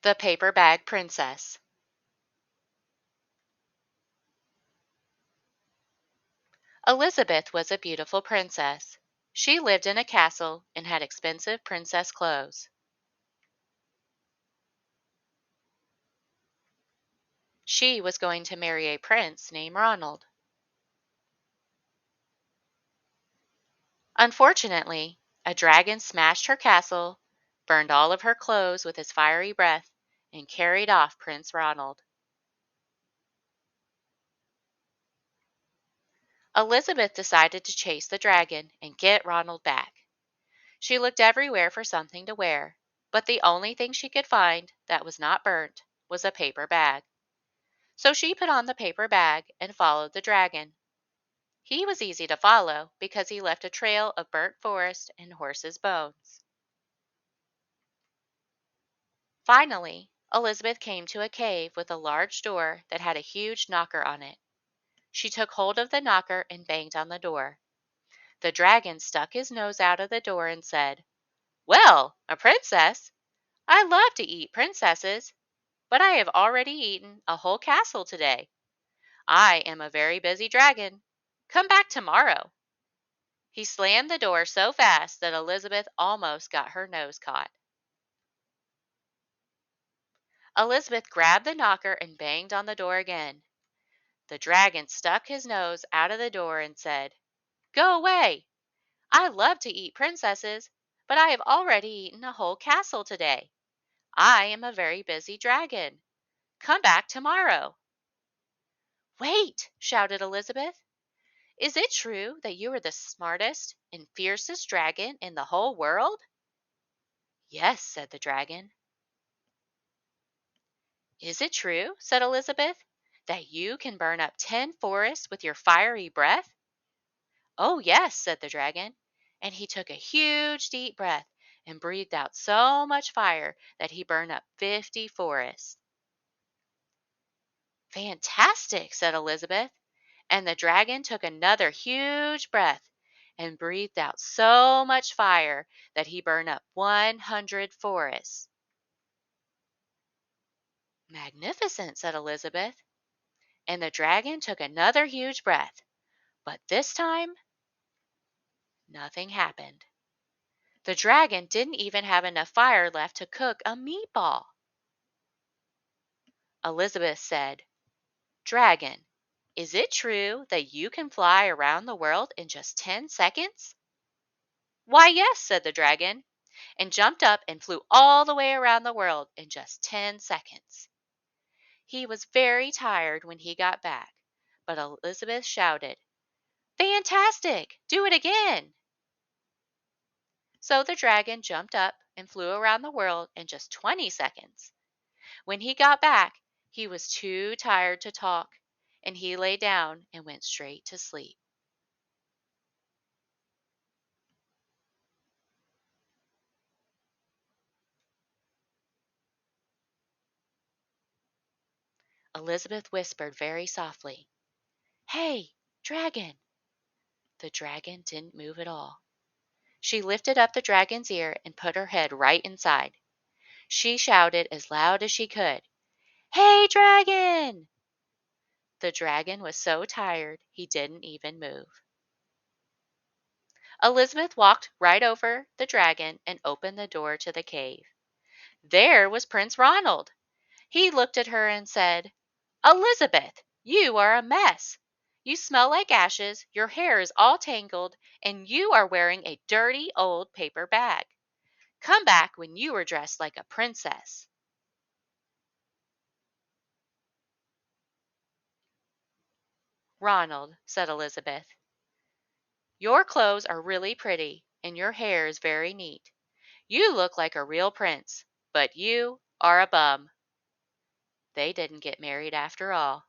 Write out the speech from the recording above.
The Paperbag Princess. Elizabeth was a beautiful princess. She lived in a castle and had expensive princess clothes. She was going to marry a prince named Ronald. Unfortunately, a dragon smashed her castle, burned all of her clothes with his fiery breath, and carried off Prince Ronald. Elizabeth decided to chase the dragon and get Ronald back. She looked everywhere for something to wear, but the only thing she could find that was not burnt was a paper bag. So she put on the paper bag and followed the dragon. He was easy to follow because he left a trail of burnt forest and horses' bones. Finally, Elizabeth came to a cave with a large door that had a huge knocker on it. She took hold of the knocker and banged on the door. The dragon stuck his nose out of the door and said, "Well, a princess? I love to eat princesses, but I have already eaten a whole castle today. I am a very busy dragon. Come back tomorrow." He slammed the door so fast that Elizabeth almost got her nose caught. Elizabeth grabbed the knocker and banged on the door again. The dragon stuck his nose out of the door and said, "Go away. I love to eat princesses, but I have already eaten a whole castle today. I am a very busy dragon. Come back tomorrow." "Wait!" shouted Elizabeth. "Is it true that you are the smartest and fiercest dragon in the whole world?" "Yes," said the dragon. "Is it true," said Elizabeth, "that you can burn up 10 forests with your fiery breath?" "Oh, yes," said the dragon. And he took a huge deep breath and breathed out so much fire that he burned up 50 forests. "Fantastic," said Elizabeth. And the dragon took another huge breath and breathed out so much fire that he burned up 100 forests. "Magnificent," said Elizabeth. And the dragon took another huge breath, but this time nothing happened. The dragon didn't even have enough fire left to cook a meatball. Elizabeth said, "Dragon, is it true that you can fly around the world in just 10 seconds?" "Why, yes," said the dragon, and jumped up and flew all the way around the world in just 10 seconds. He was very tired when he got back, but Elizabeth shouted, "Fantastic! Do it again!" So the dragon jumped up and flew around the world in just 20 seconds. When he got back, he was too tired to talk, and he lay down and went straight to sleep. Elizabeth whispered very softly, "Hey, dragon!" The dragon didn't move at all. She lifted up the dragon's ear and put her head right inside. She shouted as loud as she could, "Hey, dragon!" The dragon was so tired he didn't even move. Elizabeth walked right over the dragon and opened the door to the cave. There was Prince Ronald. He looked at her and said, "Elizabeth, you are a mess. You smell like ashes, your hair is all tangled, and you are wearing a dirty old paper bag. Come back when you were dressed like a princess." "Ronald," said Elizabeth, "your clothes are really pretty, and your hair is very neat. You look like a real prince, but you are a bum." They didn't get married after all.